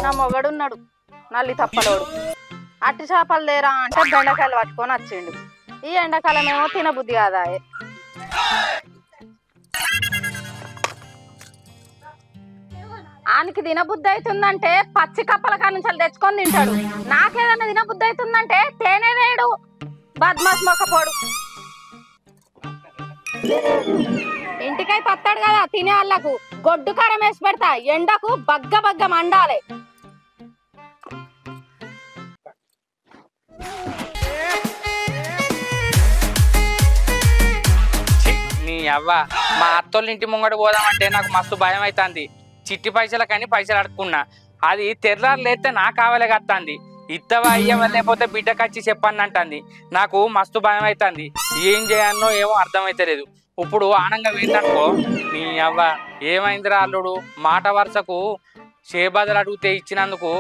నా మొగడున్నాడు నల్లి తప్పలోడు. అట్టి చేపలు లేరా అంటే బెండకాయలు పట్టుకొని వచ్చిండు. ఈ ఎండాకాలం ఏమో తినబుద్ధి కాదా. ఆనికి తినబుద్ధి అవుతుందంటే పచ్చి కప్పల కానుంచి తెచ్చుకొని తింటాడు. నాకేదన్నా తినబుద్ధి అవుతుందంటే తేనె వేయడు. బద్మాస్ మొక్కపోడు. ఇంటికై పత్తాడు కదా తినే వాళ్ళకు గొడ్డు కారం వేసి పెడతా. ఎండకు బగ్గ బగ్గ మండాలి. నీ అవ్వ మా అత్తోళ్ళ ఇంటి ముంగడు పోదామంటే నాకు మస్తు భయం అవుతుంది. చిట్టి పైసలకని పైసలు అడుక్కున్నా. అది తెల్లారు లేస్తే నా కావాలే కత్తాంది. ఇత్తవా అయ్యవ లేకపోతే బిడ్డకచ్చి చెప్పండి అంటుంది. నాకు మస్తు భయం అవుతుంది. ఏం చేయాలనో ఏమో అర్థమైతలేదు. ఇప్పుడు ఆనంగా పోయిందనుకో నీ అవ్వ ఏమైందిరా అల్లుడు మాట వరుసకు షేబాదలు అడిగితే ఇచ్చినందుకు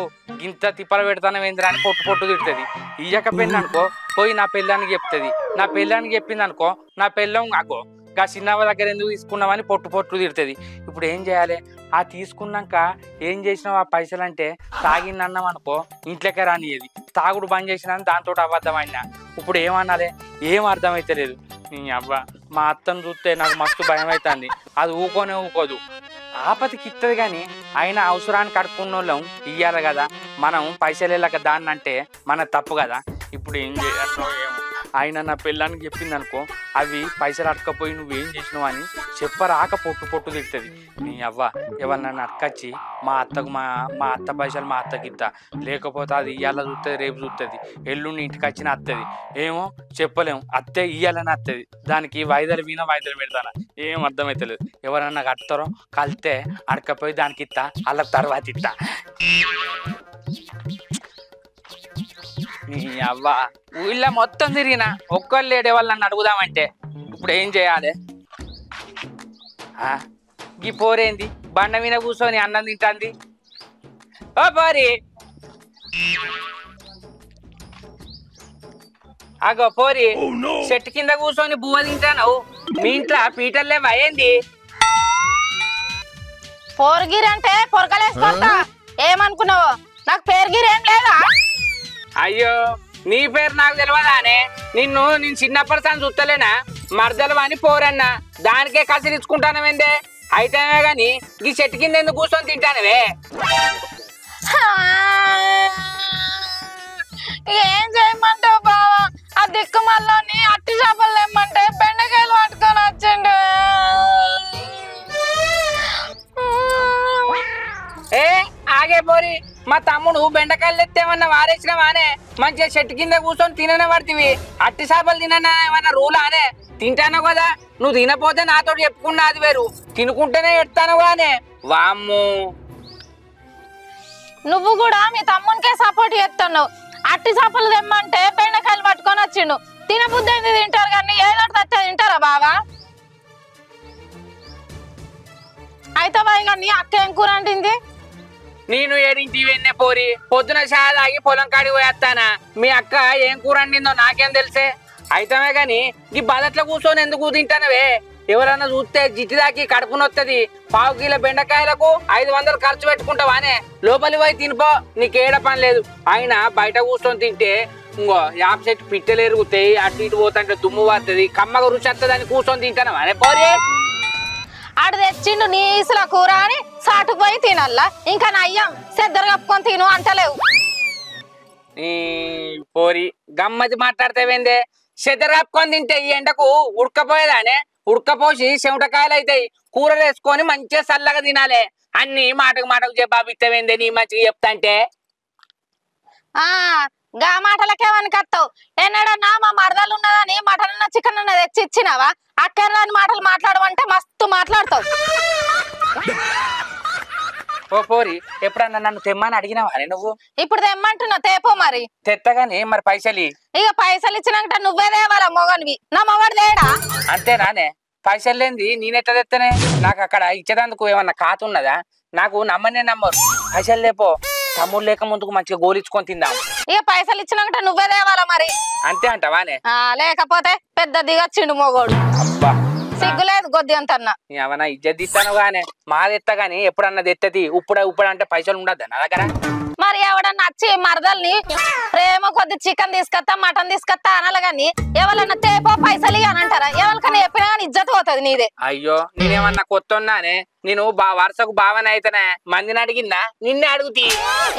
గింత తిప్పలు పెడతానవేంద్రా అని పొట్టు పొట్టు తిడుతుంది. ఇయ్యకపోయింది అనుకో పోయి నా పెళ్ళానికి చెప్తుంది. నా పెళ్ళానికి చెప్పింది అనుకో నా పెళ్ళం అగో గా చిన్నవ్వ దగ్గర ఎందుకు తీసుకున్నామని పొట్టు పొట్టు తిడుతుంది. ఇప్పుడు ఏం చేయాలి? ఆ తీసుకున్నాక ఏం చేసినావు ఆ పైసలు అంటే తాగిందన్నాం అనుకో ఇంట్లోకే రానియది. తాగుడు బంద్ చేసినా దాంతో అబద్ధమైనా. ఇప్పుడు ఏమన్నాలే ఏం అర్థమైతలేదు. నీ అవ్వ మా అత్తను చూస్తే నాకు మస్తు భయం అవుతుంది. అది ఊకోనే ఊకోదు. ఆపతికి ఇస్తుంది కానీ అయినా అవసరానికి అడుక్కున్న వాళ్ళం ఇయ్యాలి కదా. మనం పైసలు వెళ్ళక దాన్ని అంటే మన తప్పు కదా. ఇప్పుడు ఏం చేయాలో ఏమో. ఆయన నా పెళ్ళానికి చెప్పింది అనుకో అవి పైసలు అడకపోయి నువ్వేం చేసినావు అని చెప్పరాక పొట్టు పొట్టు తిడుతుంది. నీ అవ్వ ఎవరన్నా అడకచ్చి మా అత్తకు మా అత్త పైసలు మా అత్తకి ఇద్దా. లేకపోతే అది ఇయ్యాల చూస్తుంది రేపు చూస్తుంది. ఎల్లుండి ఇంటికి వచ్చిన అత్తది ఏమో చెప్పలేము. అత్తే ఇయ్యాలని అత్తది. దానికి వాయిదాలు వాయిదాలు పెడతాను ఏం అర్థమవుతలేదు. ఎవరన్నా కడతారో కలితే అడకపోయి దానికి ఇస్తా వాళ్ళకి తర్వాత ఇస్తా. నీ అవ్వ ఊళ్ళో మొత్తం తిరిగినా ఒక్కళ్ళు లేడే వాళ్ళని అడుగుదామంటే ఇప్పుడు ఏం చేయాలి? ఈ పోరేంది బండ మీద కూర్చొని అన్నం తింటాంది. ఓ పోరి అగో పోరి చెట్టు కింద కూర్చొని బువ్వ తింటాను. మీ ఇంట్లో పీటర్లే అయ్యింది. పోరగిరి అంటే పొరకలేసుకుంటా ఏమనుకున్నావు? నాకు పేరుగిరి ఏం లేదా? అయ్యో నీ పేరు నాకు తెలియదానే. నేను చిన్నప్పటి సార్ చూస్తలేనా మర్దలు అని పోరన్నా దానికే కసిరించుకుంటానవేందే. అయితేనే గాని ఈ చెట్టు కింద ఎందుకు కూర్చొని తింటానవే? ఏం చేయమంటావు బావా? ఆ దిక్కు మళ్ళీ అట్టి చేపలు తెమ్మంటే బెండకాయలు పట్టుకొని వచ్చిండు. ఏ ఆగే పోరి మా తమ్ముడు బెండకాయలు తెత్తేమన్నా వారేసినవానే మంచిగా చెట్టు కింద కూర్చొని తిననే పడుతుంది. అట్టి చేపలు తినన్నా ఏమన్నా రూల్ అనే తింటాను కదా. నువ్వు తినపోతే నాతో చెప్పుకున్నా అది వేరు. తినుకుంటేనే ఎడతాను కానీ వామ్ము నువ్వు కూడా మీ తమ్మునికే సపోర్ట్ చేస్తున్నావు. అట్టి చేపలు తెమ్మంటే బెండకాయలు పట్టుకొని వచ్చిండు. తినబుద్ధి అయింది తింటారు కానీ ఏదో తచ్చ తింటారా బావా? అయితే కానీ అక్క ఏం కూర అంటుంది? నేను ఏడింటి వెన్నే పోరి పొద్దున షాయ తాగి పొలం కాడికి పోయేస్తానా. మీ అక్క ఏం కూర వండిందో నాకేం తెలిసే. అయితమే గాని ఈ బదట్లో కూర్చొని ఎందుకు తింటానవే? ఎవరన్నా చూస్తే జిట్టి దాకి కడుపు నొత్తది. 1/2 కిలో బెండకాయలకు 500 ఖర్చు పెట్టుకుంటావానే. లోపలి పోయి తినిపో నీకేడ పని లేదు. అయినా బయట కూర్చొని తింటే ఇంకో యాప చెట్టు పిట్టెలు ఎరుగుతాయి. అటు ఇటు పోతుంటే దుమ్ము పడుతుంది. కమ్మగా రుచి వస్తుందని కూర్చొని తింటానవానే పోరి. ఆడు తెచ్చిండు నీసుల కూర అని సాటుకు పోయి తినల్లా. ఇంకా నయ్యం సెద్దరు కప్పుకొని తిను అంటలేవు. పోరి గమ్మతి మాట్లాడతావేందే? సెద్దరు కప్పుకొని తింటే ఈ ఎండకు ఉడకపోయేదానే. ఉడకపోసి చెమటకాయలు అవుతాయి. కూరలు వేసుకొని మంచిగా చల్లగా తినాలి. అన్ని మాటకు మాటకు జవాబిస్తావేందే నీ మంచిగా చెప్తాంటే? గా మాటలకేమనికత్తావు? ఎన్నడన్నా మా మరదలు ఉన్నదని మటన్ అన్న చికెన్ అన్న తెచ్చి ఇచ్చినావా? అక్కర్రాని మాటలు మాట్లాడమంటే మస్తు మాట్లాడతావు. ఓ పోరి ఎప్పుడన్నా నన్ను తెమ్మని అడిగినావా నువ్వు? ఇప్పుడు తెమ్మంటున్నావు తేపో మరి. తెత్తగానే మరి పైసలు ఇక పైసలు ఇచ్చినాక నువ్వే తేవాలా మొగనివి. నా మొగడు తేడా అంతేనానే? పైసలు లేనిది నేనెట్లా తెత్తనే? నాకు అక్కడ ఇచ్చేదందుకు ఏమన్నా కాతున్నదా? నాకు నమ్మనే నమ్మరు. పైసలు లేపో తమ్ముడు లేక ముందుకు మంచిగా గోలించుకొని తిందాం. ఇక పైసలు ఇచ్చినాక నువ్వే తేవాలా మరి. అంతే అంటవానే? లేకపోతే పెద్ద దిగొచ్చిండు మొగోడు. అబ్బా సిగ్గులేదు గొద్ది అంతన్నా ఏమన్నా ఇజ్జత్ ఇస్తాను గానే మాది ఎత్తా గాని ఎప్పుడన్నా తెత్తది ఇప్పుడు అంటే పైసలు ఉండద్దా నా దగ్గర మరి ఎవడన్నా వచ్చి మరదల్ని ప్రేమ కొద్ది చికెన్ తీసుకొస్తా మటన్ తీసుకొస్తా అనాలి గాని ఎవరన్నా తేపో పైసలు అని అంటారా ఎవరికన్నా చెప్పినా కానీ ఇజ్జత్ పోతుంది నీదే అయ్యో నేనేమన్నా కొత్త ఉన్నానే నేను వరుసకు బావన అయితేనే మందిని అడిగిందా నిన్నే అడుగుతీ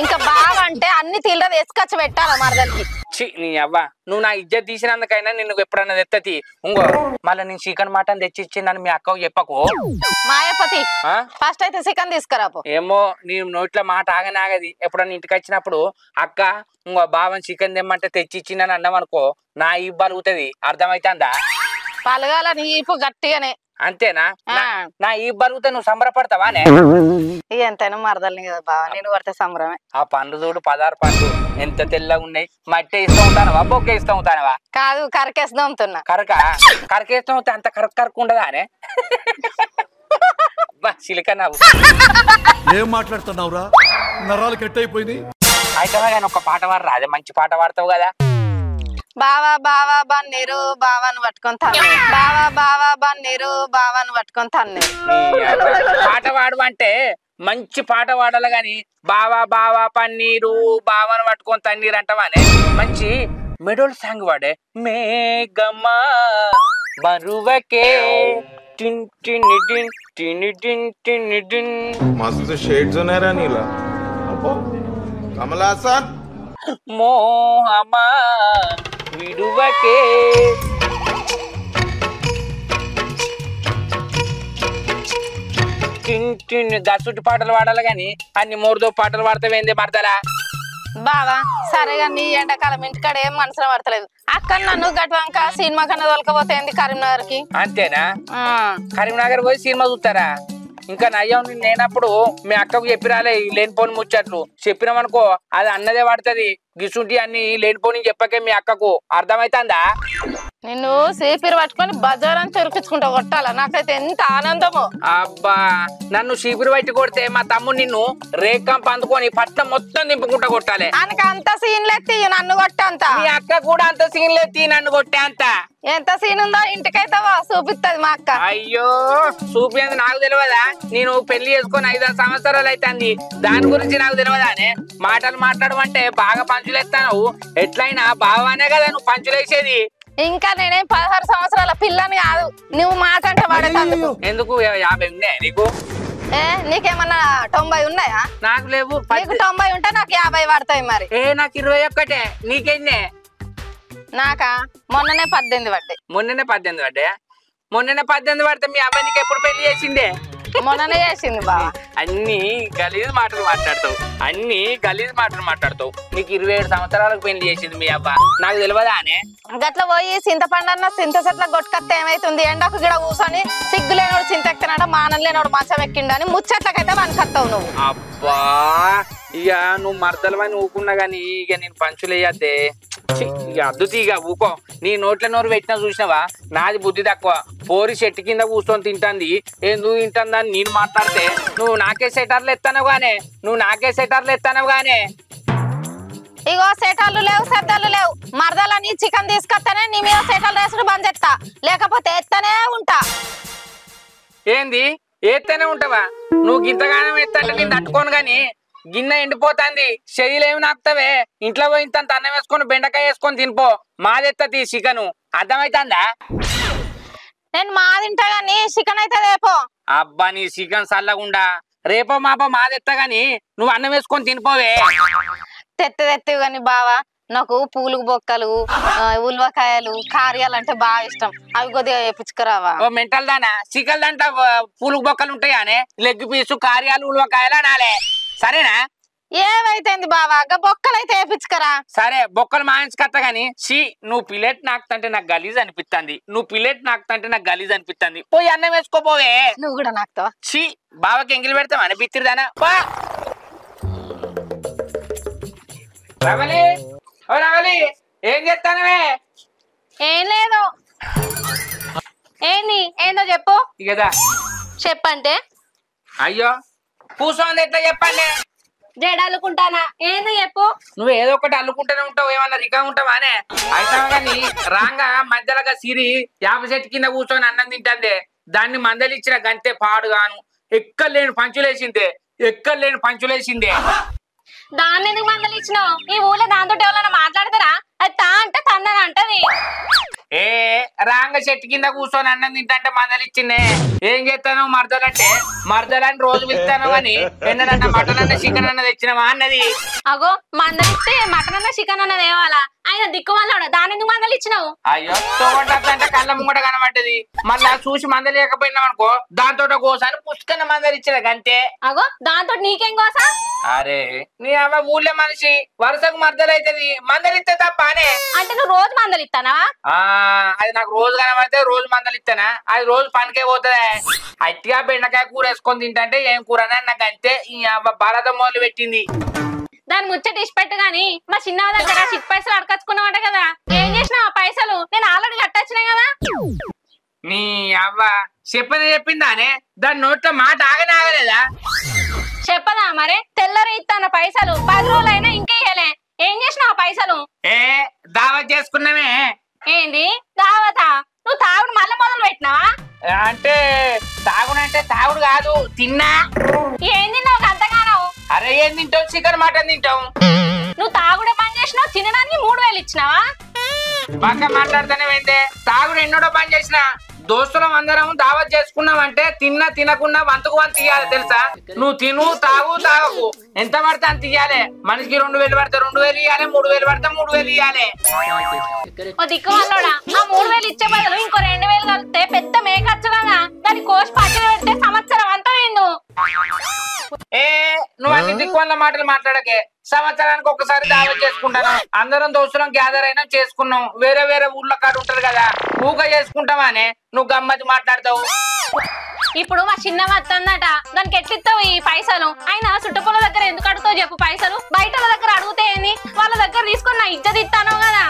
ఇంకా బావ అంటే అన్ని తీళ్ళ తీసుకొచ్చి పెట్టాలా మరదల్కి నీ అవ్వ నువ్వు నా ఇజ్జత్ తీసినందుకైనా నిన్ను ఎప్పుడన్నా తెత్తతి ఇంకో మళ్ళీ నేను చికెన్ మటన్ తెచ్చి ఇచ్చిందని మీ అక్కకు చెప్పకు మాయాపతి ఫస్ట్ అయితే చికెన్ తీసుకురాపో ఏమో నీ నోట్ల మాట ఆగనాగది ఎప్పుడన్నా ఇంటికి వచ్చినప్పుడు అక్క ఇంకో బావని చికెన్ తెమ్మంటే తెచ్చి ఇచ్చిందని అన్నామనుకో నా ఈ బలుగుతుంది అర్థమైతుందా పలగాల నీపు గట్టిగానే అంతేనా నా ఈ బలుగుతే నువ్వు సంబరపడతావానే ఎంతైనా మరదల్ని కదా బావ నేను కొడితే సంబరమే ఆ పండ్లు చూడు 16 పండ్లు ఎంత తెల్లగా ఉన్నాయి మట్టి ఇస్తూ ఉంటానవా బొక్క ఇస్తూ ఉంటానవా కాదు కరకేస్తాంతున్నా కరకేస్తూ ఉంటే అంత కరకు ఉండదా అనే చిలిక నవ్వు ఏం మాట్లాడుతున్నావురా నరాలు కట్ అయిపోయింది అయితే కానీ ఒక పాట పాడరా అదే మంచి పాట పాడతావు కదా బావా బావా బన్నీరు బావాను పట్టుకొని తన్నే బావా బావా బన్నీరు బావాను పట్టుకొని తన్నే పాట పాడు అంటే మంచి పాట పాడాలి గాని బావా బావా పన్నీరు బావను పట్టుకొని తన్నీరు అంటావానే మంచి మెడోల్ సాంగ్ వాడే మేఘమా బరువకే టిన్ టిన్ టిన్ టిన్ టిన్ టిన్ టిన్ मस्त शेड्स होणार नीला अप्पो कमला हसन మోహమా విడువకే టిన్ టిన్ గసుటి పాటలు పాడాలి గాని అన్ని మోరుదో పాటలు పాడతావేంది మరదలా బావా సరేగా నీ ఎండాకాలం ఇంటికాడ ఏం మనసులో పడతలేదు అక్కడ నన్ను గట్వంక సినిమా కన్నా తోలకపోతే కరీంనగర్ కి అంతేనా కరీంనగర్ పోయి సినిమా చూస్తారా ఇంకా నయ్యం నేనప్పుడు మీ అక్కకు చెప్పిరాలే లేనిపోని ముచ్చట్లు చెప్పినామనుకో అది అన్నదే పడుతుంది గిసుంటి అన్ని లేనిపోని చెప్పకే మీ అక్కకు అర్థమైతుందా నిన్ను సీపీరు పట్టుకొని బజారని తిరిపించుకుంటా కొట్టాలా నాకైతే ఎంత ఆనందమో అబ్బా నన్ను చీపురు పట్టి కొడితే మా తమ్ముడు నిన్ను రేఖంప అందుకొని పట్నం మొత్తం దింపుకుంటా కొట్టాలి ఆయనకి అంత సీన్ లెత్తి నన్ను కొట్టేంత మీ అక్క కూడా అంత సీన్ లెత్తి నన్ను కొట్టే అంత ఎంత సీన్ ఉందో ఇంటికైతే చూపిస్తుంది మా అక్క అయ్యో చూపింది నాకు తెలియదా నేను పెళ్లి చేసుకొని 5-6 సంవత్సరాలు అవుతుంది దాని గురించి నాకు తెలియదానే మాటలు మాట్లాడమంటే బాగా పంచులు ఎత్తాను ఎట్లయినా బావానే కదా నువ్వు పంచులేసేది ఇంకా నేనేం 16 సంవత్సరాల పిల్లని కాదు నువ్వు మాట అంటే పడేటందుకు ఎందుకు 50 ఉన్నాయా నీకు నీకేమన్నా 90 ఉన్నాయా నాకు లేవు నీకు 90 ఉంటే నాకు 50 పడతాయి మరి నాకు 21 నీకెన్నే నాకా మొన్ననే 18 పడ్డాయి మొన్ననే 18 పడ్డాయా మొన్ననే 18 పడితే మీ అబ్బాయి నీకు ఎప్పుడు పెళ్లి చేసిందే మొన్ననే చేసింది బావా అన్ని గలీజ్ మాటలు మాట్లాడతావు నీకు 27 సంవత్సరాలకు పెళ్లి చేసింది మీ అబ్బా నాకు తెలియదా అనే గట్ల పోయి చింతపండు అన్న చింత చెట్ల గొట్టుకత్తే ఏమైతుంది ఎండకు గిడ కూర్చొని సిగ్గు లేనోడు చింత ఎక్కినాడు మానం లేనోడు మంచం ఎక్కిండని ముచ్చట్లకైతే వనకత్తావు నువ్వు అబ్బా ఇక నువ్వు మరదలవని ఊకున్నా గానీ ఇక నేను పంచులేయద్దే ఇక అద్దుతీ ఇక ఊకో నీ నోట్ల నోరు పెట్టినా చూసినావా నాది బుద్ధి తక్కువ పోరి చెట్టు కింద కూర్చొని తింటాంది ఎందుకు తింటుందని నేను మాట్లాడితే నువ్వు నాకే సెటర్లు ఎత్తానవు గానే ఇగో సెటర్లు లేవు సెద్దలు లేవు మరదలని చికెన్ తీసుకొస్తానే నీ మీద సెటర్లు వేసుడు బంద్ చేస్తా లేకపోతే ఎత్తనే ఉంటా ఏంది ఎత్తనే ఉంటావా నువ్వు గింతగానం ఎత్తంటే నేను తట్టుకోను గాని గిన్నె ఎండిపోతాంది చెయ్యిలేమి నాకుతావే ఇంట్లో పోయి ఇంత అన్నం వేసుకొని బెండకాయ వేసుకొని తినిపో మాదెత్తది చికెను అర్థమైతుందా నేను మాదింటా గాని చికెన్ అయితే రేపో అబ్బా నీ చికెన్ చల్లగుండా రేపో మాపో మాదెత్తా గాని నువ్వు అన్నం వేసుకొని తినిపోవే తెత్తెత్తివి గాని బావా నాకు పూలు బొక్కలు ఉల్వకాయలు కార్యాలు అంటే బాగా ఇష్టం అవి కొద్దిగా వేపించుకురావా ఓ మెంటల్ దానా చికెన్ దంట పూలు బొక్కలు ఉంటాయానే లెగ్ పీసు కార్యాలు ఉల్వకాయలు అనాలే సరేనా ఏమైతుంది బావా బొక్కలు అయితే వేపించుకరా సరే బొక్కలు మాయించుకత్తా గాని నువ్వు పిల్లెట్ నాకుతంటే నాకు గలీజ్ అనిపిస్తుంది పోయి అన్నం వేసుకోపోవే నువ్వు కూడా నాకుతావా బావకి ఎంగిలి పెడతావా అని బిత్తిరిదానా రవలి ఓ రవలి ఏం చేస్తానవే ఏం లేదు ఏందో చెప్పు కదా చెప్పంటే అయ్యో కూర్చోంది ఎట్లా చెప్పండి జడ అల్లుకుంటానా ఏంది చెప్పు. నువ్వు ఏదో ఒకటి అల్లుకుంటూనే ఉంటావు, ఏమన్నా రికా ఉంటావానే అయితే కానీ రాంగా మధ్యలోగా సిరి యాప చెట్టు కింద కూర్చొని అన్నం తింటే దాన్ని మందలిచ్చిన గంతే పాడుగాను ఎక్కలేని పంచులేసిందే. దాన్ని ఎందుకు మందలు ఇచ్చినావు? ఈ ఊళ్ళో దాంతో ఎవరైనా మాట్లాడతారా? అది తా అంటే తన్నని అంటది. ఏ రాంగ చెట్టు కింద కూర్చొని అన్నం తింటే మందలిచ్చిందే. ఏం చేస్తాను మరదలంటే మరదలని రోజు పిలుస్తాను కానీ ఎన్నడన్నా మటన్ అన్న చికెన్ అన్న తెచ్చినవా అన్నది. అగో మందలిస్తే మటన్ అన్న చికెన్ అన్న తేవాలా? ఆయన దిక్కు వల్ల దాని ఎందుకు మందలు ఇచ్చినావు? అయ్యో తోటంటే కళ్ళ ముంగట కనబడ్డది, మళ్ళా చూసి మందలేకపోయినాం అనుకో దాంతో కోసాను పుష్కన్న మందలు ఇచ్చిన గంతే. అగో దాంతో నీకేం కోసా? అరే నీ అవ్వ ఊళ్ళో మనిషి వరుసకు మర్దలైతది మందలిస్తే తప్పనే. అంటే నువ్వు రోజు మందలు ఇస్తానా? అది నాకు రోజు కనబడితే రోజు మందలు ఇస్తానా? అది రోజు పనికే పోతుందే. అట్టిగా బెండకాయ కూర వేసుకొని తింటే ఏం కూరనే నాకు అంతే. ఈ అవ్వ బాలతో మొదలు పెట్టింది. దాని ముచ్చట ఇష్టపెట్టు గాని మా చిన్న దగ్గర చిట్ పైసలు అడకచ్చుకున్నావట కదా, ఏం చేసినావు ఆ పైసలు? నేను ఆల్రెడీ కట్టొచ్చినా కదా. నీ అవ్వ చెప్పిందానే దాని నోట్లో మాట ఆగలేదా? చెప్పదా మరి? తెల్లరి ఇస్తాను పైసలు 10 రోజులైనా ఇంకే ఇయ్యలే. ఏం చేసినావు ఆ పైసలు? ఏ దావత్ చేసుకున్నామే. ఏంది దావతా? నువ్వు తాగుడు మళ్ళీ మొదలు పెట్టినావా? అంటే తాగుడంటే తాగుడు కాదు, తిన్నా. ఏం తిన్నావు అంతగానో? అరే ఏం తింటావు? చికెన్ మటన్ తింటావు. నువ్వు తాగుడే పని చేసినావు, తినడానికి 3000 ఇచ్చినావా? బాగా మాట్లాడుతానే వెంటే తాగుడు ఎన్నడో పని చేసిన. దోస్తులం అందరం దావత్ చేసుకున్నామంటే తిన్నా తినకున్నా వంతుకు వంత ఇయ్యాలి తెలుసా? నువ్వు తిను తాగకు ఎంత పడితే అంత ఇయ్యాలి. మనిషికి 2000 పడితే 2000 ఇయ్యాలి, 3000 పడితే 3000 ఇయ్యాలి. ఓ దిక్కు వాళ్ళోడా, ఆ 3000 ఇచ్చే బదులు ఇంకో 2000 కలిపితే పెద్ద మేకచ్చు కదా. దాని కోసి పక్కన పెడితే సంవత్సరం అంతా నిండు. నువ్వు అన్ని దిక్కువల్ల మాటలు మాట్లాడకే. సంవత్సరానికి ఒకసారి దావత్ చేసుకుంటాను, అందరం దోస్తులం గ్యాదర్ అయినా చేసుకున్నాం. వేరే వేరే ఊర్లో కాడు ఉంటారు కదా, ఊగా చేసుకుంటావానే నువ్వు గమ్మతి మాట్లాడతావు. ఇప్పుడు మా చిన్న వస్తుందట, దానికి ఎట్లిస్తావు ఈ పైసలు? అయినా చుట్టుపక్కల దగ్గర ఎందుకు అడుగుతావు చెప్పు పైసలు? బయట దగ్గర అడిగితే ఏంది? వాళ్ళ దగ్గర తీసుకొని నా ఇజ్జత్ ఇస్తాను కదా.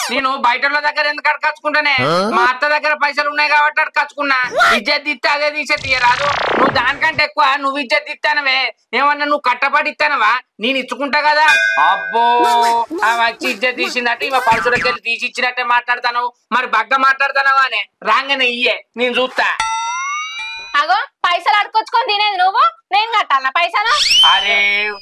నేను బయట దగ్గర ఎందుకు అడకచ్చుకుంటానే? మా అత్త దగ్గర పైసలు ఉన్నాయి కాబట్టి అడకచ్చుకున్నా. ఇజ్జత్ ఇస్తే అదే తీసే తీయరాదు. నువ్వు దానికంటే ఎక్కువ నువ్వు ఇజ్జత్ ఇస్తానవే. ఏమన్నా నువ్వు కట్టబడి ఇస్తానవా? నేను ఇచ్చుకుంటా కదా. అబ్బో వచ్చి ఇజ్జత్ తీసిందంటే ఇవ పరుసులకి వెళ్ళి తీసి ఇచ్చినట్టే మాట్లాడతాను. మరి బగ్గ మాట్లాడతానవా అనే రాగానే ఇయ్యే నేను చూస్తా. అగో పైసలు అడుకొచ్చుకొని తినేది నువ్వు, నేను కట్టాలా పైసలు? అరే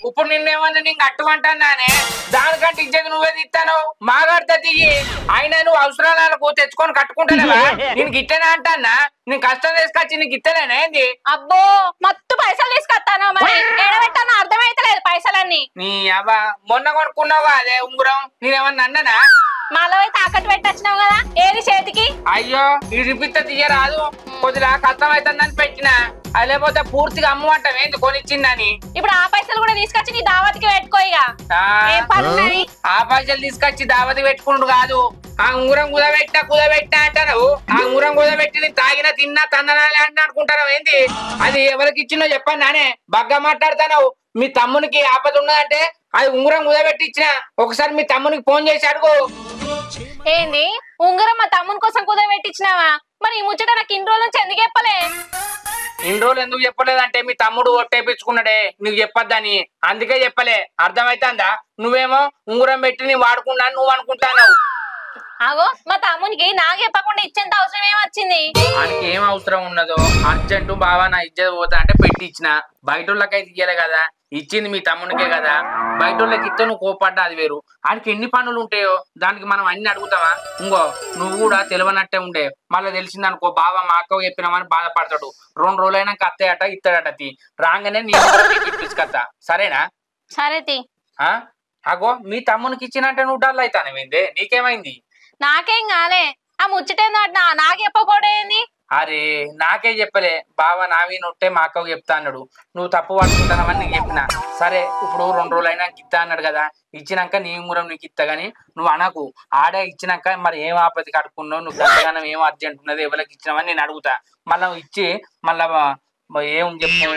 ఇప్పుడు నిన్నేమన్నా నేను కట్టుకుంటానే? దానికంటే ఇచ్చేది నువ్వే తిస్తాను. మాగాడితే తియ్యి. అయినా నువ్వు అవసరాలకు తెచ్చుకొని కట్టుకుంటానేవా? నేను గిట్టనే అంటానా? నేను కష్టం తీసుకొచ్చి నీకు ఇస్తలేనా ఏంది? అబ్బో మత్తు పైసలు తీసుకొస్తాను, మరి ఏడబెట్టాను అర్థమైతలేదు పైసలన్నీ. నీ అవ్వ మొన్న కొనుక్కున్నావా అదే ఉంగురం? నేనేమన్నా అన్నానా? మళ్ళీ తాకట్టు పెట్టొచ్చినావు కదా, ఏది చేతికి? అయ్యో ఈ రిపిత్త తీయరాదు, కొద్దిగా కష్టం అవుతుందని పెట్టినా. అది లేకపోతే పూర్తిగా అమ్మంటాం ఏంది కొనిచ్చిందని. ఇప్పుడు ఆ పైసలు కూడా తీసుకొచ్చి నీ దావతికి పెట్టుకో. ఇక ఆ పైసలు తీసుకొచ్చి దావతి పెట్టుకుంటు కాదు, ఆ ఉంగురం కుదబెట్టినా అంటారు. ఆ ఉంగురం కుదబెట్టి నేను తాగినా తిన్నా తందనాలి అని అనుకుంటాను ఏంది? అది ఎవరికి ఇచ్చినో చెప్పండి నానే బగ్గా మాట్లాడతాను. మీ తమ్మునికి ఆపద ఉన్నదంటే అది ఉంగురం కుదబెట్టి ఇచ్చిన. ఒకసారి మీ తమ్మునికి ఫోన్ చేసి అడుగు. ఏంది ఉంగరం మా తమ్ముని కోసం కుదబెట్టించినావా? మరి ఈ ముచ్చట నాకు ఇన్ని రోజుల నుంచి ఎందుకు చెప్పలే? ఇన్ని రోజులు ఎందుకు చెప్పలేదంటే మీ తమ్ముడు ఒట్టేపించుకున్నాడే నీకు చెప్పొద్దని, అందుకే చెప్పలే. అర్థమైతుందా? నువ్వేమో ఉంగురం పెట్టి నీ వాడుకున్నా నువ్వు అనుకుంటాను. అగో మా తమ్మునికి నాకు చెప్పకుండా ఇచ్చేంత అవసరం ఏమొచ్చింది? ఆయనకి ఏం అవసరం ఉన్నదో అర్జెంటు బావా నా ఇజ్జత్ పోతా అంటే పెట్టి ఇచ్చిన. బయట వాళ్ళకైతే ఇయ్యలే కదా, ఇచ్చింది మీ తమ్మునికే కదా. బయట వాళ్ళకి ఇస్తే నువ్వు కోపడ్డా అది వేరు. ఆయనకి ఎన్ని పనులు ఉంటాయో దానికి మనం అన్ని అడుగుతావా? ఇంకో నువ్వు కూడా తెలియనట్టే ఉండే, మళ్ళీ తెలిసిందనుకో బావ మా అక్క చెప్పినామని బాధపడతాడు. 2 రోజులైనాక అత్తయ్యట ఇస్తాడట. రాగానే నేను తీసుకొస్తా, సరేనా? సరే తీ. అగో మీ తమ్మునికి ఇచ్చినట్టే నువ్వు డల్ అవుతానేమైందే? నీకేమైంది? నాకేం కాలే. ఆ ముచ్చటేందో నాకు చెప్పకూడేంది? అరే నాకే చెప్పలే బావ నావి నొట్టే మా అక్కకు చెప్తా అన్నాడు. నువ్వు తప్పు పట్టుకుంటానవని నీకు చెప్పిన. సరే ఇప్పుడు 2 రోజులైనా ఇస్తా అన్నాడు కదా, ఇచ్చినాక నీ ఉంగురం నీకు ఇస్తా గానీ నువ్వు అనకు. ఆడే ఇచ్చినాక మరి ఏం ఆపత్తి కట్టుకున్నావు, నువ్వు గంటగానం ఏం అర్జెంట్ ఉన్నది, ఎవరికి ఇచ్చినావని నేను అడుగుతా. మళ్ళీ ఇచ్చి మళ్ళా ఏం చెప్పు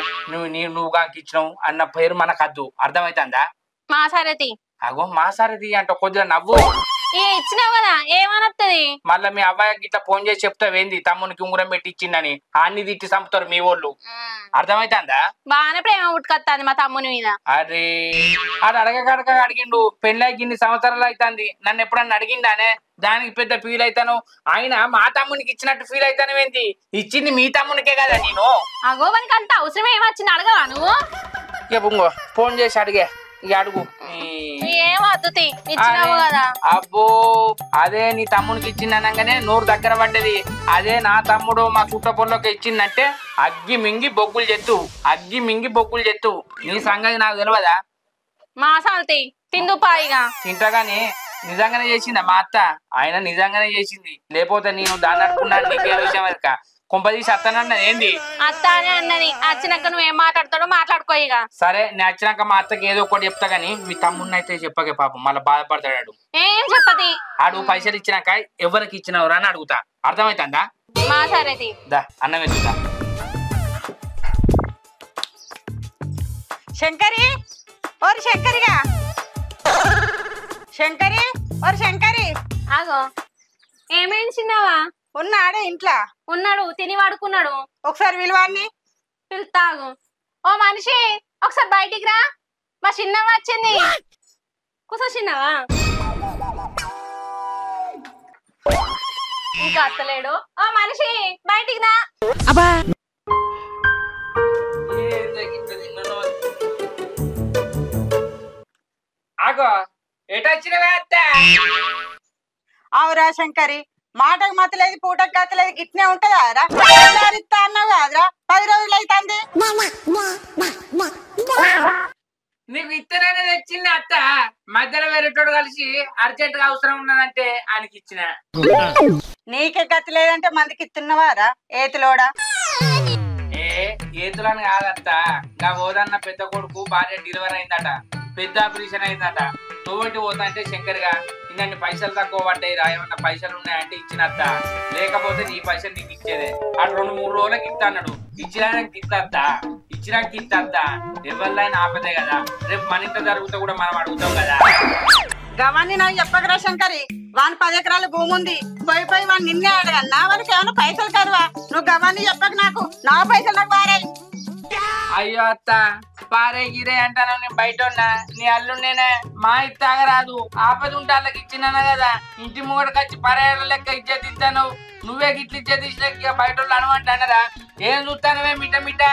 నువ్వు కాక ఇచ్చినావు అన్న పేరు మనకు వద్దు. అర్థమైతుందా? మా సారథి అగో మా సారథి అంట కొద్దిగా నవ్వు. ఇచ్చినావు కదా ఏమనొత్తది మళ్ళీ మీ అబ్బాయికి ఇట్లా ఫోన్ చేసి చెప్తావేంది తమ్మునికి ఉంగరం పెట్టి ఇచ్చిందని అన్ని తిట్టి చంపుతారు మీ వాళ్ళు అర్థమైతుందా బాగానే ప్రేమ ఉట్టుకొస్తుంది మా తమ్ముని మీద అరే అది అడగక అడిగిండు పెళ్ళైకి ఇన్ని సంవత్సరాలు అవుతుంది నన్ను ఎప్పుడన్నా అడిగిండానే దానికి పెద్ద ఫీల్ అవుతాను ఆయన మా తమ్మునికి ఇచ్చినట్టు ఫీల్ అవుతానేంది ఇచ్చింది మీ తమ్మునికే కదా నేను అగో మనకి అంత అవసరం ఏమొచ్చింది అడగవా నువ్వు ఇంకో ఫోన్ చేసి అడిగే ఇక అడుగు ఏం వద్దు ఇచ్చినావు కదా అబ్బో అదే నీ తమ్మునికి ఇచ్చిందనగానే నోరు దగ్గర పడ్డది అదే నా తమ్ముడు మా చుట్టపొల్లోకి ఇచ్చిందంటే అగ్గి మింగి బొగ్గులు చెత్తు నీ సంగతి నాకు తెలియదా మా సాల్తి తిందు పాయిగా తింటగానే నిజంగానే చేసిందా మా అత్త ఆయన నిజంగానే చేసింది లేకపోతే నేను దాన్ని అనుకున్నాను నీకే విషయం ఎరక కొంపదీసి అత్తనన్నది ఏంది అత్త అని అన్నది వచ్చినాక నువ్వేం మాట్లాడతాడో మాట్లాడుకో ఇక సరే నేను వచ్చినాక మా అత్తకి ఏదో ఒకటి చెప్తా గానీ మీ తమ్ముడిని అయితే చెప్పకే పాపం మళ్ళీ బాధపడతాడు ఏం చెప్పది ఆడు పైసలు ఇచ్చినాక ఎవరికి ఇచ్చినవరా అని అడుగుతా అర్థమైతుందా మా సరేది దా అన్నం ఎత్తుతా శంకరి ఓరి శంకరిగా శంకరి ఓరి శంకరి ఆగో ఏమేం చిన్నావా ఉన్నాడే ఇంట్లో ఉన్నాడు తిని వాడుకున్నాడు ఒకసారి విలువాన్ని పిలుతాగు ఓ మనిషి ఒకసారి బయటికి రా మా చిన్నమ్మ వచ్చింది కూసో చిన్నవా ఇంకా అత్తలేడు ఓ మనిషి బయటికి రా ఆగో ఎటొచ్చినవే అత్త అవురా శంకరి మాటకు మతలేదు పూటకు గతలేదు గిట్నే ఉంటదా రా ఇస్తా అన్నావు కాదురా 10 రోజులు అవుతుంది నీకు ఇత్తనైనా తెచ్చింది అత్త మధ్యలో వేరేటోడు కలిసి అర్జెంట్ గా అవసరం ఉన్నదంటే ఆయనకి ఇచ్చిన నీకే గతి లేదంటే మందికి ఇస్తున్నవారా ఏతులోడా ఏతులని కాదత్త గా ఓదన్న పెద్ద కొడుకు భార్య డెలివరీ అయిందట పెద్ద ఆపరేషన్ అయిందట తోటి పోతాంటే శంకర్గా ఇన్ని పైసలు తక్కువ పడ్డాయి రా ఏమన్నా పైసలు ఉన్నాయంటే ఇచ్చినత్త లేకపోతే నీ పైసలు నీకు ఇచ్చేదే అటు 2-3 రోజులకి ఇస్తా అన్నాడు ఇచ్చినాక ఇస్తా ఎవరిదైనా ఆపదే కదా రేపు మన ఇంట్లో జరుగుతా కూడా మనం అడుగుతాం కదా గవాన్ని నాకు చెప్పకరా శంకరి వాని 10 ఎకరాల భూమి ఉంది పోయి వాడిని నిన్నే అడగన్నా వాళ్ళకి ఏమైనా పైసలు కరువా నువ్వు గవాన్ని చెప్పక నాకు నా పైసలు నాకు వారాయి అయ్యో అత్త పారే గిరే అంటాను నేను బయట ఉన్నా నీ అల్లుండేనే మా ఇత్తాగరాదు ఆపద ఉంటే వాళ్ళకి ఇచ్చినాను కదా ఇంటి మూగడికి వచ్చి పరాయాల లెక్క ఇచ్చేది ఇస్తాను నువ్వే గిట్లు ఇచ్చేది ఇచ్చినాక బయట వాళ్ళు అనమంటానరా ఏం చూస్తానవే మిట్ట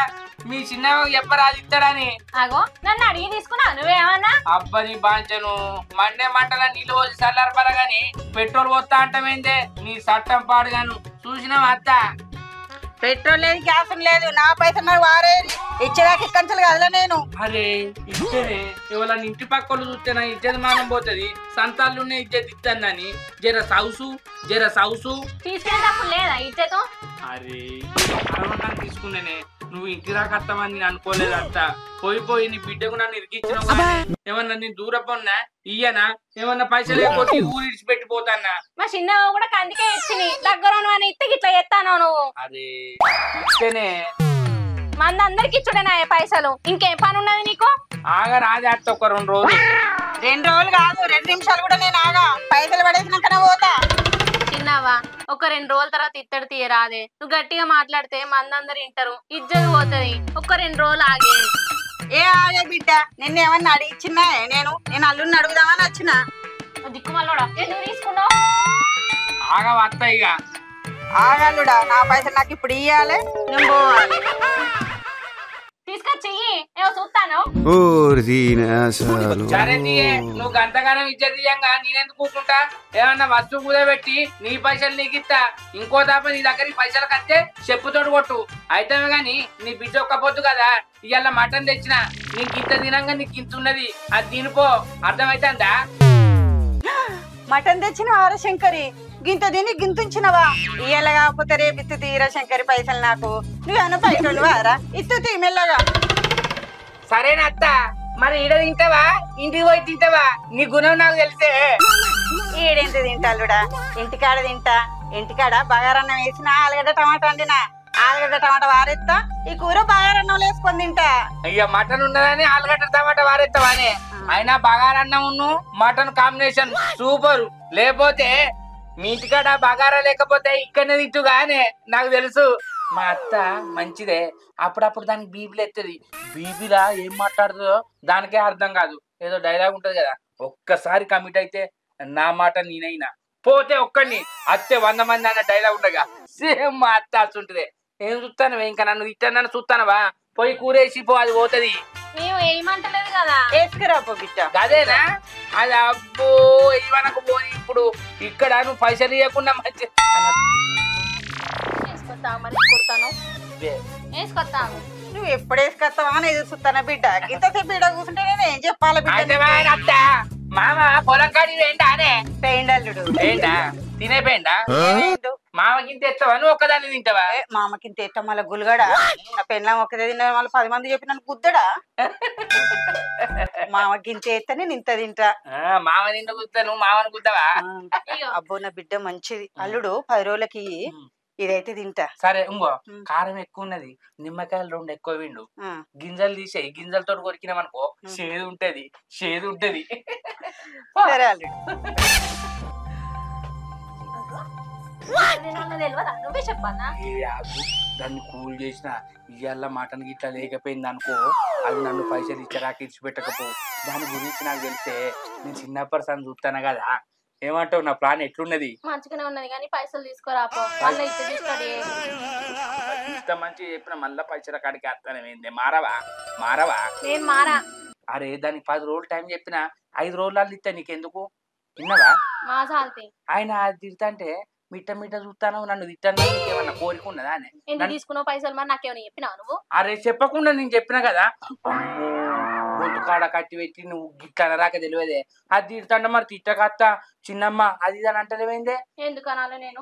మీ చిన్నగా చెప్పరాదు ఇస్తాడని అగో నన్ను అడిగి తీసుకున్నా నువ్వేమన్నా అబ్బని బాంచను మండే మంటల నీళ్ళు పోసి చల్లారపరగాని పెట్రోల్ పోతా అంటమేందే నీ చట్టం పాడుగాను చూసినావు అత్త పెట్రోల్ లేదు గ్యాస్ లేదు నా పైసలు నాకు వారేది ఇచ్చేదాకా ఇక్కడి కదలా నేను అరే ఇచ్చేదే ఎవరన్నా ఇంటి పక్కలు చూస్తే నా ఇజ్జత్ మానం పోతుంది సంతాలునే ఇజ్జత్ ఇస్తానని జర సౌసు తీసుకెళ్ళేటప్పుడు లేదా ఇచ్చేతో అరే అరవడానికి తీసుకున్నానే నువ్వు ఇంటి దాకా వస్తామని నేను అనుకోలేదు అత్త పోయి నీ బిడ్డకు నన్ను ఇరికిచ్చినావు ఏమన్నా నేను దూరపోన్నా ఇయ్యనా ఏమన్నా పైసలు లేకపోతే ఊరు ఇడిచిపెట్టిపోతానా మా చిన్నవ కూడా కందికే ఇచ్చింది దగ్గర ఇత్తే ఇట్లా ఎత్తాను నువ్వు అరే ఇస్తేనే మందందరికి ఇచ్చుడేనా పైసలు ఇంకేం పని ఉన్నది నీకు ఆగా రాదే అత్త ఒక 2 రోజులు 2 రోజులు కాదు 2 నిమిషాలు కూడా నేను ఆగా పైసలు పడేసినాకనే పోతా చిన్నవా ఒక 2 రోజుల తర్వాత ఇత్తడి తీయరాదే నువ్వు గట్టిగా మాట్లాడితే మందందరు వింటారు ఇజ్జత్ పోతుంది ఒక 2 రోజులు ఆగే ఏ ఆగే బిడ్డ నిన్నేమన్నా అడిగిచ్చినా నేను అల్లుని అడుగుదామని వచ్చిన దిక్కుమల్లోడా ఎందుకు తీసుకున్నావు ఆగా వత్త ఇక ఆగాలుడా నా పైసలు నాకు ఇప్పుడు ఇయ్యాలి నేను పోవాలి తీసుకొచ్చి ఏమో చూస్తాను సరే తీయే నువ్వు గంతగానం ఇచ్చేదియంగా నేనెందుకు కూర్చుంటా ఏమన్నా వస్తువు కుదబెట్టి నీ పైసలు నీకు ఇస్తా ఇంకో తప్ప నీ దగ్గర పైసలు కట్టే చెప్పుతోడు కొట్టు అయితే గాని నీ బిడ్డ ఒక్కపోద్దు కదా ఇవాళ మటన్ తెచ్చిన నీకు ఇంత తినంగా నీకు ఇంత ఉన్నది అది తినిపో అర్థమైతుందా మటన్ తెచ్చిన వారా శంకరి గింత తిని గింతుంచినవా ఇయ్యాల కాకపోతే రేపు ఇత్తు తీరా శంకరి పైసలు నాకు నువ్వేమన్నా పైసలు వారా ఇత్తు తీ మెల్లగా సరేనా అత్త మరి ఈడ తింటావా ఇంటికి పోయి తింటావా నీ గుణం నాకు తెలిసే ఈడెంత తింటాలుడా ఇంటికాడ తింటా ఇంటికాడ బగారన్నం వేసిన ఆలుగడ్డ టమాటా వండినా ఆలుగడ్డ టమాటా వారెత్తా ఈ కూర బగారన్నం వేసుకొని తింటా అయ్యా మటన్ ఉన్నదని ఆలుగడ్డ టమాటా వారెత్తావానే అయినా బగారన్నం మటన్ కాంబినేషన్ సూపర్ లేకపోతే మీ ఇంటికాడ బగారా లేకపోతే ఇక్కడనే తిట్టుగానే నాకు తెలుసు. మా అత్త మంచిదే, అప్పుడప్పుడు దానికి బీబీలు ఎత్తది. బీబీలా ఏం మాట్లాడుతుందో దానికే అర్థం కాదు. ఏదో డైలాగ్ ఉంటది కదా, ఒక్కసారి కమిట్ అయితే నా మాట నేనైనా, పోతే ఒక్కడిని అత్తే 100 మంది అన్న డైలాగ్ ఉండగా సేమ్ మా అత్త అస్తుంటది. ఏం చూస్తాను ఇంకా, నన్ను ఇట్టనన్ను చూస్తానవా? పోయి కూరేసి పో, అది పోతుంది. మేము ఏమంటలేదు కదా. వేసుకురాపో బిడ్డ. అదేనా? అది అబ్బో ఇవనకు పోని. ఇప్పుడు ఇక్కడ నువ్వు పైసలు ఇవ్వకుండా మంచి నువ్వు ఎప్పుడు వేసుకొస్తావా అని ఎదురు చూస్తానా బిడ్డ. ఇంతసేపు బిడ్డ కూర్చుంటే నేను ఏం చెప్పాలి బిడ్డ? అత్త మామ పొలం కాడి వేండానే పెయిండల్లుడు ఏంటా తినే పేండా? మామకింత ఎత్తవా? నువ్వు ఒక్కదాన్ని తింటావా? మామకింత ఎట్ట మళ్ళీ గుల్గడా నా పెళ్ళం ఒక్కదే తిన్నా, మళ్ళీ 10 మంది చెప్పి నన్ను గుద్దడా? మామకింత ఎత్తే నేను ఇంత తింటా. మామ తింటూ కుద్దా, నువ్వు మామని కుద్దావా? అబ్బో నా బిడ్డ మంచిది. అల్లుడు 10 రోజులకి ఇదైతే తింటా. సరే ఇంకో కారం ఎక్కువ ఉన్నది, నిమ్మకాయలు 2 ఎక్కువ విండు, గింజలు తీసేయి. గింజలతో కొరికినామనుకో చేదు ఉంటది, చేదు ఉంటది. సరే అల్లుడు. నువ్వే చెప్పాలా? దాన్ని కూల్ చేసిన ఇవాళ మటన్ గిట్లా లేకపోయింది అనుకో, అది నన్ను పైసలు ఇచ్చరాక ఇచ్చిపెట్టకపో. దాని గురించి నాకు తెలిస్తే నేను చిన్నప్పటి సార్ చూస్తాను కదా. ఏమంటావు? నా ప్లాన్ ఎట్లున్నది? మంచిగానే ఉన్నది కానీ పైసలు తీసుకురాపో. ఇంత మంచి చెప్పిన మళ్ళా పైసల కాడికి వస్తానేంది? మారవా మారవా? నేను మారా. అరే దానికి 10 రోజులు టైం చెప్పిన 5 రోజులు ఇస్తా, నీకెందుకు? విన్నావా? ఆయన అది తిడతాంటే మిట్ట మిట్ట చూస్తాను, నన్ను తిట్టాను. నీకేమన్నా కోరిక ఉన్నదా? తీసుకున్నావు పైసలు మరి నాకేమైనా చెప్పినావు నువ్వు? అరే చెప్పకుండా నేను చెప్పినా కదా. గొంతు కాడ కట్టి పెట్టి నువ్వు గిట్లా అనరాక తెలియదే. అది తిడతాంట మరి తిట్టకత్తా చిన్నమ్మ అది అని అంటలేమైందే? ఎందుకనాలి నేను?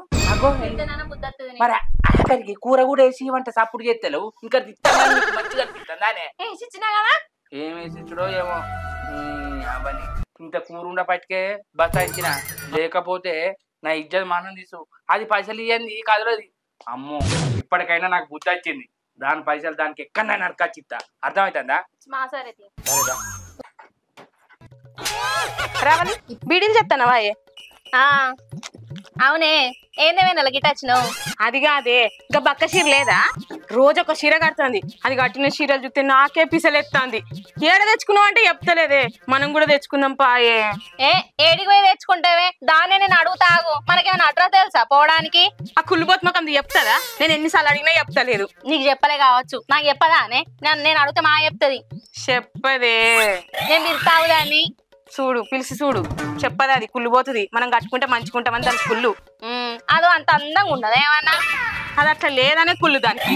మరి అక్కడికి కూర కూడా వేసి ఇవ్వంట సప్పుడు చేస్తలేవు, ఇంకా తిట్టాను మంచిగా అనిపిస్తుందానే? ఏం వేసిచ్చుడో ఏమో అవన్నీ. ఇంత కూర ఉండ పట్టుకే బసాయించిన, లేకపోతే నా ఇజ్జత్ మానం తీసు. అది పైసలు ఇవ్వండి కదలది. అమ్మో ఇప్పటికైనా నాకు బుద్ధి వచ్చింది. దాని పైసలు దానికి ఎక్కడైనా నరకచ్చిత్తా. అర్థమవుతుందా? రావాలి బీడీలు చెప్తానవా? అవునే, ఏందేమైనా గిట్ట వచ్చినావు? అది కాదే, ఇంకా బక్క చీర లేదా? రోజు ఒక చీర కడుతుంది. అది కట్టిన చీరలు చూస్తే నాకే పిసలెత్తాంది. ఏడ తెచ్చుకున్నావు అంటే చెప్తలేదే. మనం కూడా తెచ్చుకుందాం పాయే. ఏడికి పోయి తెచ్చుకుంటావే? దాన్నే నేను అడుగుతాగు. మనకేమైనా అడ్రస్ తెలుసా పోవడానికి? ఆ కుళ్ళుబోత్మకం చెప్తాదా? నేను ఎన్నిసార్లు అడిగినా చెప్తలేదు. నీకు చెప్పలే కావచ్చు, నాకు చెప్పదా? నేను అడిగితే మా చెప్తుంది. చెప్పదే, నేను తిరుగుతావు దాన్ని. చూడు పిలిచి చూడు, చెప్పదా? అది కుళ్ళుపోతుంది. మనం కట్టుకుంటే మంచుకుంటామని దాని కుళ్ళు. అదో అంత అందంగా ఉండదు ఏమన్నా? అది అట్లా లేదనే కుళ్ళు దానికి.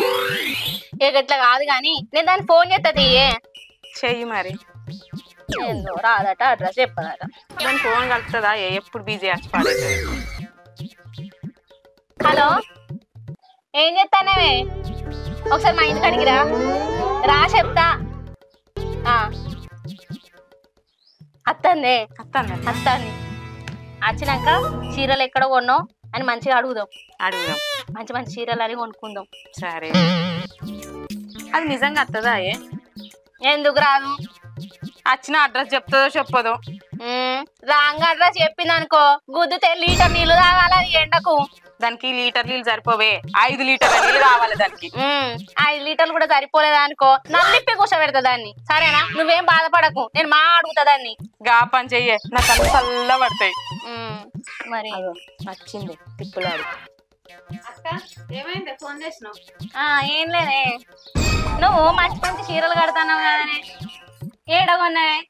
ఇట్లా కాదు గాని నేను దాన్ని ఫోన్ చేస్తుంది. చెయ్యి మరి. ఏందో రాదట, అడ్రస్ చెప్పదట. దాని ఫోన్ కలుపుతుందా? ఎప్పుడు బిజీ వచ్చి. హలో, ఏం చేస్తానేవే? ఒకసారి మా ఇంటికి అడిగిరా రా, చెప్తా. అత్తందే అత్తాన్ని వచ్చినాక చీరలు ఎక్కడ కొన్నావు అని మంచిగా అడుగుదాం. మంచి మంచి చీరలు అని కొనుక్కుందాం. సరే, అది నిజంగా వస్తుందా? ఎందుకు రాదు? వచ్చిన అడ్రస్ చెప్తుందో చెప్పదో? రాంగ్ అడ్రస్ చెప్పింది అనుకో, గుద్దుతే లీటర్ నీళ్లు తాగాలి ఎండకు. దానికి లీటర్ నీళ్ళు సరిపోవే, 5 లీటర్ల నీళ్ళు కావాలి దానికి. 5 లీటర్లు కూడా సరిపోలేదా అనుకో, నల్లిప్పి కూర్చోబెడతా దాన్ని. సరేనా? నువ్వేం బాధపడకు, నేను మా అడుగుతా దాన్ని. గా పని చెయ్యే, నాకు అన్ని చల్ల పడతాయి. మరి వచ్చింది తిప్పులాడు. ఏమైంది ఫోన్ చేసినావు? ఏం లేదే, నువ్వు మంచి మంచి చీరలు కడతావు కదనే, ఏడగొన్నావే?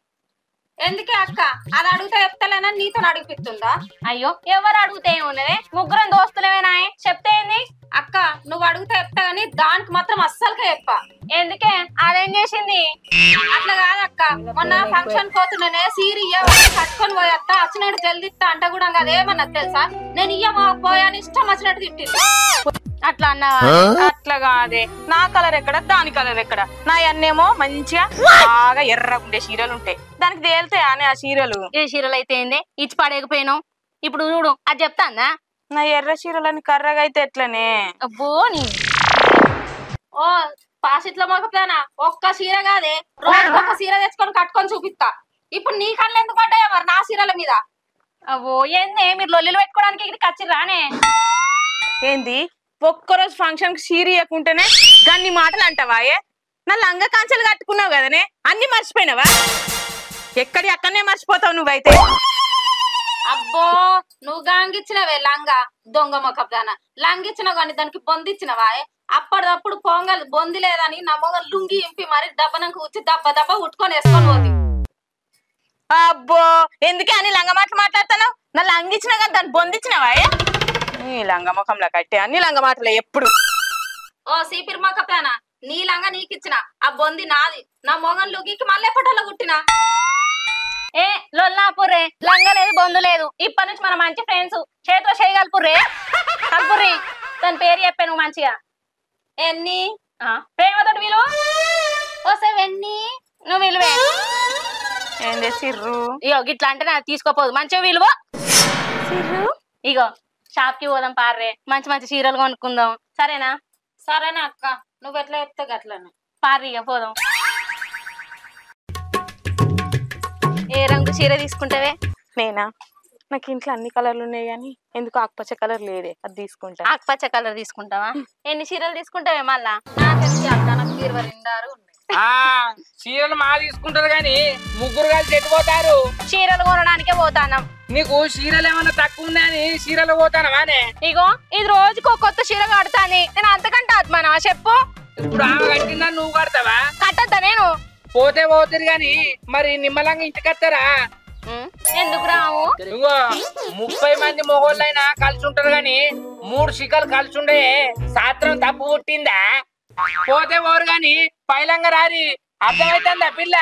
ఎందుకే అక్క? అది అడిగితే చెప్తలేనా? నీతో అడిగిపిస్తుందా? అయ్యో, ఎవరు అడిగితే ఏమున్నదే? ముగ్గురం దోస్తులేవేనా? చెప్తే ఏంది? అక్క నువ్వు అడిగితే చెప్తా గానీ దానికి మాత్రం అస్సలుకే చెప్పా. ఎందుకే? అదేం చేసింది? అట్లా కాదక్క, మొన్న ఫంక్షన్ పోతున్నానే సీరియా కట్టుకొని పోయేస్తా, వచ్చినట్టు జల్దీ ఇస్తా అంట కూడా అదేమన్నా తెలుసా? నేను ఇయ్యమా పోయాని ఇష్టం వచ్చినట్టు తిట్టింది. అట్లా అన్నావా? అట్లా కాదే, నా కలర్ ఎక్కడ దాని కలర్ ఎక్కడ? నా అన్నేమో మంచిగా బాగా ఎర్రగుండే చీరలు ఉంటాయి, దానికి తేలితే అనే ఆ చీరలు. ఏ చీరలు అయితే ఏంది? ఇచ్చి పడేకపోయాను. ఇప్పుడు చూడు, అది చెప్తాందా? నా ఎర్ర చీరలని కర్రగా అయితే ఎట్లనే? అబ్బో ఓ పాసిట్లో మొగపోయానా? ఒక్క చీర కాదే, రోజు ఒక చీర తెచ్చుకొని కట్టుకొని చూపిస్తా. ఇప్పుడు నీ కళ్ళు ఎందుకు పడ్డాయో మరి నా చీరల మీద? అవో ఏంది మీరు లొల్లిలు పెట్టుకోవడానికి ఇక్కడికి వచ్చి రానే ఏంది ఒక్కరోజు ఫంక్షన్ కి చీర ఇవ్వకుంటేనే గన్ని మాటలు అంటావా నా లంగా కాంచెలు కట్టుకున్నావు కదనే అన్ని మర్చిపోయినావా ఎక్కడి అక్కడనే మర్చిపోతావు నువ్వైతే అబ్బో నువ్వు గాంగిచ్చినవే లంగా దొంగ మొక్కదాన లంగిచ్చినావు కానీ దానికి బొందిచ్చినవా అప్పటిదప్పుడు పొంగల్ బొంది లేదని నా మొగలు లుంగి ఇంపి మరి దబ్బనంకు వచ్చి దబ్బ దబ్బ ఉట్టుకొని వేసుకొని పోతుంది. అబ్బో ఎందుకే అని లంగ మాటలు మాట్లాడతాను నా లంగిచ్చినా కానీ దాన్ని బొందిచ్చినవా నీ లంగ ముఖంలో కట్టే అన్ని లంగ మాటలే ఎప్పుడు. ఓ సీపిరి మొక్కదాన నీ లంగా నీకిచ్చిన ఆ బొంది నాది నా మొగన్ లుంగికి మళ్ళీ ఎప్పటల్లో కుట్టినా ఏ లొల్లాపుర్రే లంగ లేదు బొందు లేదు ఇప్పటి నుంచి మన మంచి ఫ్రెండ్స్ చేతిలో చేయగలుపుర్రే కలుపుర్రి దాని పేరు చెప్పే నువ్వు మంచిగా ఎన్ని ప్రేమతో విలువ వస్తే వెన్ని నువ్వు విలువే ఏందే సిర్రు ఇగో గిట్లా అంటే నాకు తీసుకోపోదు మంచిగా విలువ సిర్రు ఇగో షాప్ కి పోదాం పార్రే మంచి మంచి చీరలు కొనుక్కుందాం సరేనా సరేనా అక్క నువ్వు ఎట్లా చెప్తే గట్లనే పార్రి ఇక పోదాం. ఏ రంగు చీర తీసుకుంటావే నేనా నాకు ఇంట్లో అన్ని కలర్లు ఉన్నాయి కానీ ఎందుకు ఆకుపచ్చ కలర్ లేదే అది తీసుకుంటా. ఆకుపచ్చ కలర్ తీసుకుంటావా ఎన్ని చీరలు తీసుకుంటావే మళ్ళా నాకు తెలిసి అక్క నాకు 22 ఉన్నాయి. చీరలు మా తీసుకుంటారు గాని ముగ్గురు కలిసి ఎట్టిపోతారు చీరలు కొనడానికే పోతానం. నీకు చీరలు ఏమన్నా తక్కువ ఉన్నాయని చీరలు పోతానవానే ఇగో ఇది రోజుకు ఒక కొత్త చీర కడతాని నేను అంతకంటే ఆత్మానా చెప్పు. ఇప్పుడు ఆమె కట్టిందా నువ్వు కడతావా కట్టద్దా నేను పోతే పోతురు గాని మరి నిమ్మలంగా ఇంటికి వస్తారా ఎందుకు రావు ఇంకో 30 మంది మొగోళ్ళైనా కలిసి ఉంటారు గాని 3 శిఖలు కలిసి ఉండే సాత్రం తప్పు పుట్టిందా పోతే పోరు గాని పైలంగా రారి అర్థమైతుందా పిల్ల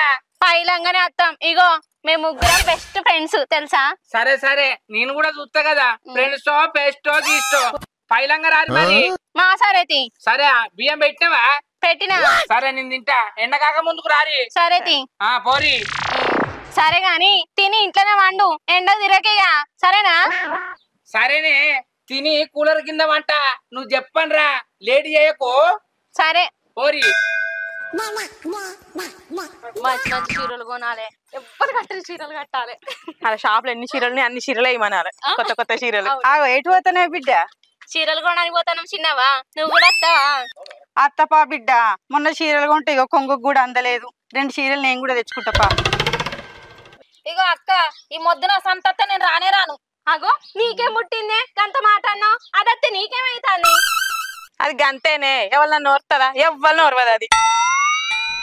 పైలంగానే వస్తాం. ఇగో మేము ముగ్గురం బెస్ట్ ఫ్రెండ్స్ తెలుసా. సరే సరే నేను కూడా చూస్తా కదా ఫ్రెండ్స్ బెస్టో గీస్టో పైలంగా రారి మరి మా సరేతి సరే బియ్యం పెట్టినవా పెట్టినా సరే నేను తింటా ఎండ కాక ముందుకు రారి సరేతి పోరి సరే గాని తిని ఇంట్లోనే వండు ఎండకు తిరగేగా సరేనా. సరేనే తిని కూలర్ కింద వంట నువ్వు చెప్పనురా లేట్ చేయకు సరే పోరి మంచి మంచి చీరలు కొనాలి ఎవ్వరు కట్టిన చీరలు కట్టాలి. అలా షాప్ లో ఎన్ని చీరలు అన్ని చీరలు ఇవ్వమన్నారు కొత్త కొత్త చీరలు. ఎటు పోతానే బిడ్డ చీరలు కొనడానికి పోతాను చిన్నవా నువ్వు కూడా వస్తావా. అత్తపా బిడ్డ మొన్న చీరలు కొంటే ఇగో కొంగుకు కూడా అందలేదు 2 చీరలు నేను కూడా తెచ్చుకుంటాపా. ఇగో అక్క ఈ మొద్దున సంతత్త నేను రానే రాను. అగో నీకేం ముట్టిందే గంత మాట అన్నావు అదత్తే నీకేమైతాంది. అది గంతేనే ఎవరిన నోరుతుందా ఎవ్వరు నోరవదు అది.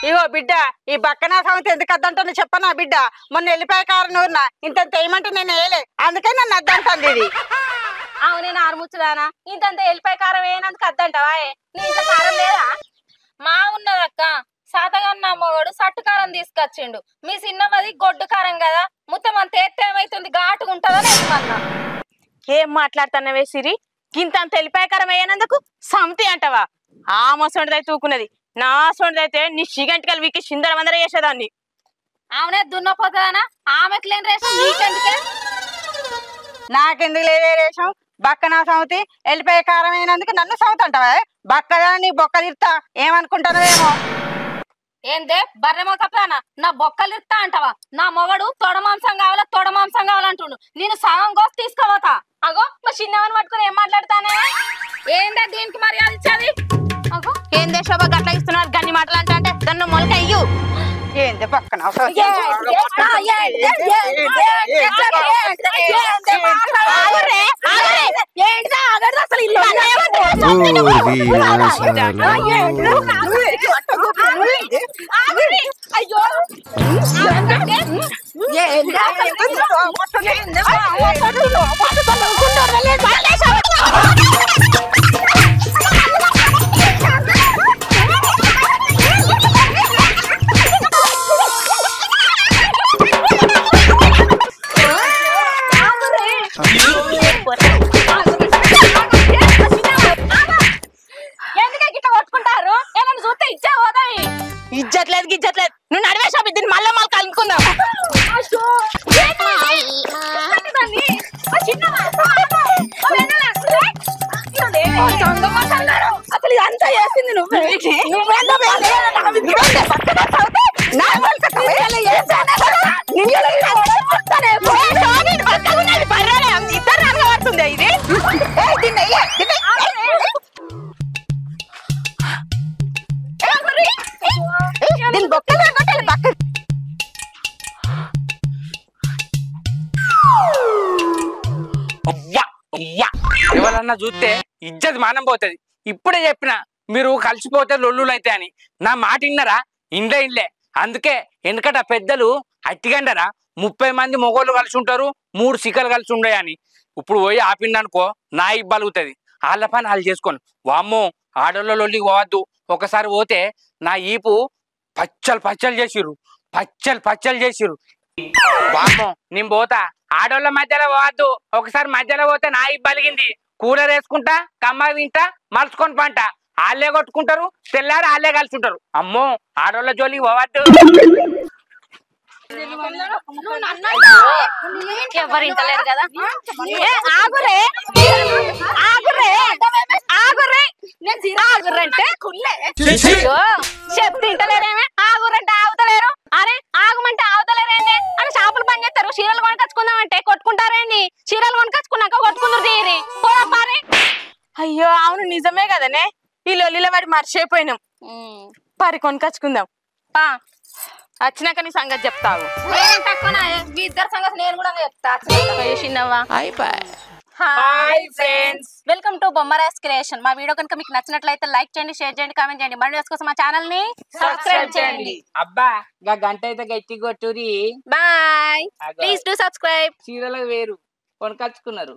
ఇగో బిడ్డ ఈ బక్కనా సంగతి ఎందుకు అద్దంటాను చెప్పనా బిడ్డ మొన్న వెళ్ళిపోయే కారు నూరునా ఇంత వేయమంటే నేను వేయలే అందుకని నన్ను అద్దంటుంది ఇది. అవునే నారుముచ్చుదానా ఇంతంత వెళ్ళిపోయే కారం వేయనందుకు అద్దంటావా నీ ఇంత కారం లేదా. మా ఉన్నదక్క సాతగన్న అమ్మవాడు సట్టు కారం తీసుకొచ్చిండు మీ చిన్నవది గొడ్డు కారం కదా మొత్తం అంత ఎత్తే ఏమైతుంది ఘాటుగా ఉంటుందని ఏమన్నా. ఏం మాట్లాడుతున్నావే సిరి గింతంత వెళ్ళిపోయాకారం వేయనందుకు సంతి అంటవా ఆ మసొంటిదైతే తూకున్నది నా సొంటిదైతే నీ సిగంటికలు వీకి చిందర మందర చేసేదాన్ని. అవునే దున్నపోతుందనా ఆమెకు లేని రేషం నీకెందుకే. నాకెందుకు లేదే రేషం బక్కనా సౌతి వెళ్ళిపోయే కారం అయినందుకు నన్ను సౌత్ అంటావా బక్కదా నీ బొక్క తిరుతా ఏమనుకుంటానవేమో. ఏందే బర్రెమో కప్పానా నా బొక్కలు ఇస్తా అంటావా నా మొగడు తొడ మాంసం కావాలంటుండు నేను సగం కోసి తీసుకోవతా. అగో మా చిన్నవని పట్టుకుని ఏం మాట్లాడతానే ఏందే దీనికి మర్యాద ఇచ్చేది. అగో ఏందే శోభ గట్లా ఇస్తున్నారు గన్ని మాటలు అంటే దాన్ని మొలక అయ్యు ఏంది బక్కనా ఇజ్జట్లేదు గిజ్జట్లేదు నువ్వు నడివే షాప్ దీన్ని మళ్ళీ మళ్ళీ కలుపుకుందాం. అసలు ఇదంతా చేసింది నువ్వే ఎవరన్నా చూస్తే ఇజ్జత్ మానం పోతుంది. ఇప్పుడే చెప్పిన మీరు కలిసిపోతే లొల్లులు అయితే అని. నా మాట విన్నరా? ఇండ్లే. అందుకే వెనకట పెద్దలు అట్టిగండరా 30 మంది మొగోళ్ళు కలిసి ఉంటారు, 3 సికలు కలిసి ఉండేయని. ఇప్పుడు పోయి ఆపిండనుకో నా ఇబ్బలుగుతుంది. వాళ్ళ పని వాళ్ళు చేసుకోను. వామ్మో ఆడోళ్ళ లొల్లికి పోవద్దు. ఒకసారి పోతే నా ఈపు పచ్చలు చేసిర్రు. వామ్మో నేను పోతా. ఆడోళ్ళ మధ్యలో పోవద్దు. ఒకసారి మధ్యలో పోతే నా ఇబ్బలిగింది. కూలర్ వేసుకుంటా, కమ్మ తింటా, మలుచుకొని పంట. వాళ్ళే కొట్టుకుంటారు, తెల్లారి వాళ్ళే కలిసి ఉంటారు. అమ్మో ఆడోళ్ళ జోలికి పోవద్దు. ఎవరు ఇంటలేరు కదా. చెప్తే ఇంటలేరేమే. ఆగురంటే ఆగుతలేరు. అరే ఆగమంటే ఆగుతలేరేంది అని షాపులు పని చేస్తారు. చీరలు కొనుకొచ్చుకుందామంటే కొట్టుకుంటారేంది. చీరలు కొనుకొచ్చుకున్నాక కొట్టుకుందరు తీరి పోరే. అయ్యో అవును నిజమే కదనే. ఈ లొల్లిల వాడి మర్చిపోయినాం. పరి కొనుకొచ్చుకుందాం. వచ్చినాక నీ సంగతి చెప్తావు. మీ ఇద్దరు సంగతి నేను కూడా చెప్తా. చిన్నవా hi friends, welcome to Bommaras creation. మా వీడియో కనుక మీకు నచ్చినట్లయితే లైక్ చేయండి, షేర్ చేయండి, కామెంట్ చేయండి. మళ్ళీ కోసం మా ఛానల్ ని సబ్స్క్రైబ్ చేయండి. అబ్బా గంట అయితే గట్టి కొట్టురి. బాయ్. Please do subscribe. చీరలకు వేరు కొనుకొచ్చుకున్నారు.